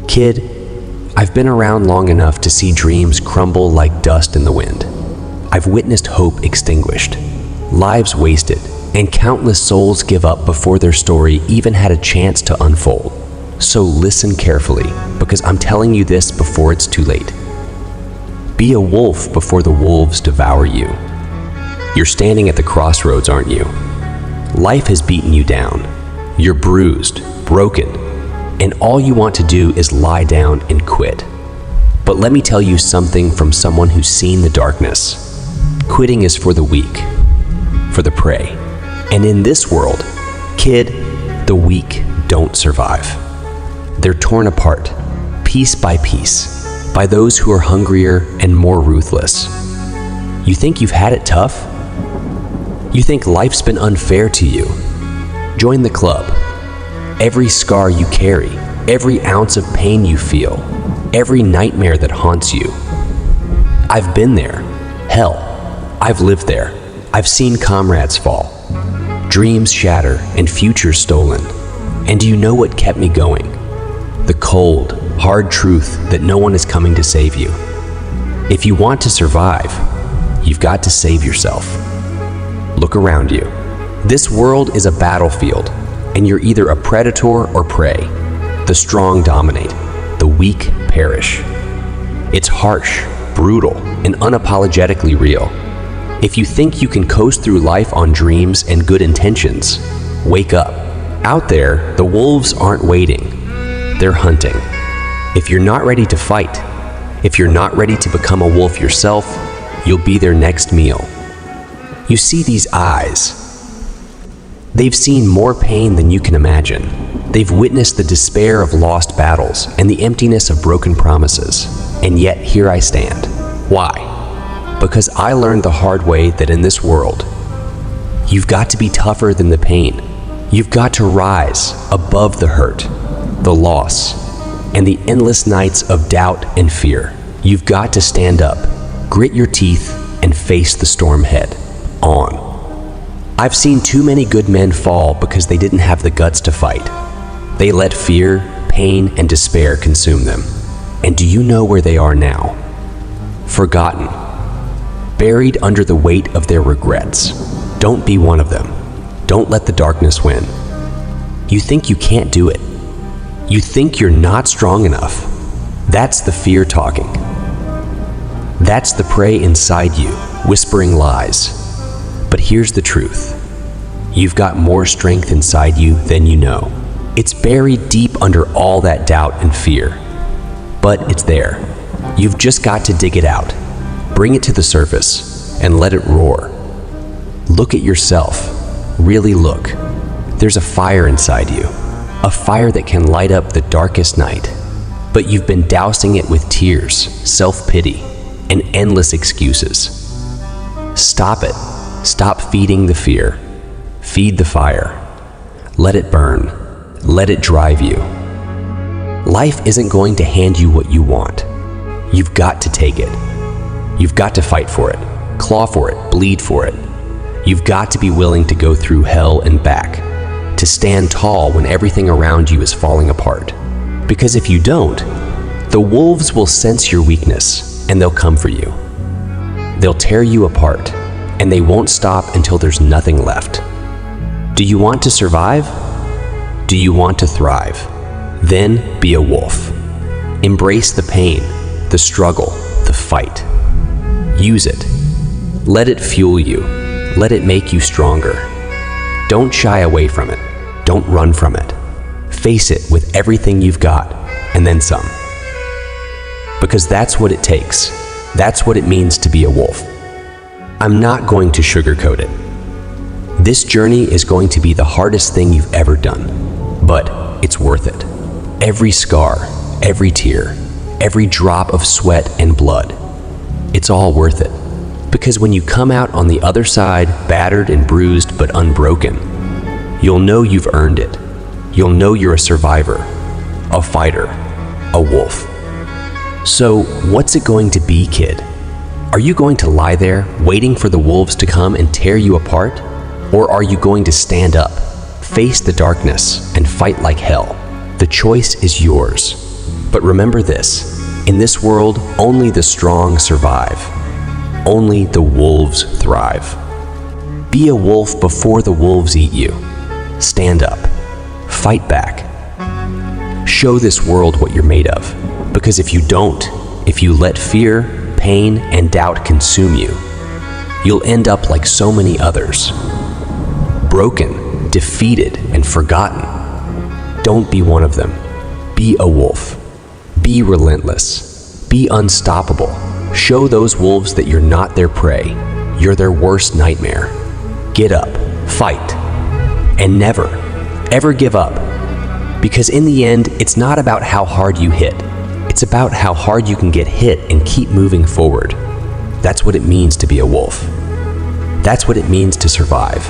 Kid, I've been around long enough to see dreams crumble like dust in the wind. I've witnessed hope extinguished, lives wasted, and countless souls give up before their story even had a chance to unfold. So listen carefully, because I'm telling you this before it's too late. Be a wolf before the wolves devour you. You're standing at the crossroads, aren't you? Life has beaten you down. You're bruised, broken, and all you want to do is lie down and quit. But let me tell you something from someone who's seen the darkness. Quitting is for the weak, for the prey. And in this world, kid, the weak don't survive. They're torn apart, piece by piece, by those who are hungrier and more ruthless. You think you've had it tough? You think life's been unfair to you? Join the club. Every scar you carry, every ounce of pain you feel, every nightmare that haunts you. I've been there. Hell, I've lived there. I've seen comrades fall, dreams shatter, and futures stolen. And do you know what kept me going? The cold, hard truth that no one is coming to save you. If you want to survive, you've got to save yourself. Look around you. This world is a battlefield, and you're either a predator or prey. The strong dominate, the weak perish. It's harsh, brutal, and unapologetically real. If you think you can coast through life on dreams and good intentions, wake up. Out there, the wolves aren't waiting. They're hunting. If you're not ready to fight, if you're not ready to become a wolf yourself, you'll be their next meal. You see these eyes. They've seen more pain than you can imagine. They've witnessed the despair of lost battles and the emptiness of broken promises. And yet here I stand. Why? Because I learned the hard way that in this world, you've got to be tougher than the pain. You've got to rise above the hurt, the loss, and the endless nights of doubt and fear. You've got to stand up, grit your teeth, and face the storm head on. I've seen too many good men fall because they didn't have the guts to fight. They let fear, pain, and despair consume them. And do you know where they are now? Forgotten, buried under the weight of their regrets. Don't be one of them. Don't let the darkness win. You think you can't do it. You think you're not strong enough. That's the fear talking. That's the prey inside you, whispering lies. But here's the truth. You've got more strength inside you than you know. It's buried deep under all that doubt and fear. But it's there. You've just got to dig it out. Bring it to the surface and let it roar. Look at yourself. Really look. There's a fire inside you. A fire that can light up the darkest night. But you've been dousing it with tears, self-pity, and endless excuses. Stop it. Stop feeding the fear. Feed the fire. Let it burn. Let it drive you. Life isn't going to hand you what you want. You've got to take it. You've got to fight for it, claw for it, bleed for it. You've got to be willing to go through hell and back, to stand tall when everything around you is falling apart. Because if you don't, the wolves will sense your weakness and they'll come for you. They'll tear you apart, and they won't stop until there's nothing left. Do you want to survive? Do you want to thrive? Then be a wolf. Embrace the pain, the struggle, the fight. Use it. Let it fuel you. Let it make you stronger. Don't shy away from it. Don't run from it. Face it with everything you've got, and then some. Because that's what it takes. That's what it means to be a wolf. I'm not going to sugarcoat it. This journey is going to be the hardest thing you've ever done, but it's worth it. Every scar, every tear, every drop of sweat and blood, it's all worth it. Because when you come out on the other side, battered and bruised but unbroken, you'll know you've earned it. You'll know you're a survivor, a fighter, a wolf. So what's it going to be, kid? Are you going to lie there, waiting for the wolves to come and tear you apart? Or are you going to stand up, Face the darkness and fight like hell. The choice is yours. But remember this, in this world, only the strong survive. Only the wolves thrive. Be a wolf before the wolves eat you. Stand up. Fight back. Show this world what you're made of. Because if you don't, if you let fear, pain, and doubt consume you, you'll end up like so many others. Broken, defeated, and forgotten. Don't be one of them. Be a wolf. Be relentless. Be unstoppable. Show those wolves that you're not their prey. You're their worst nightmare. Get up, fight, and never, ever give up. Because in the end, it's not about how hard you hit. It's about how hard you can get hit and keep moving forward. That's what it means to be a wolf. That's what it means to survive.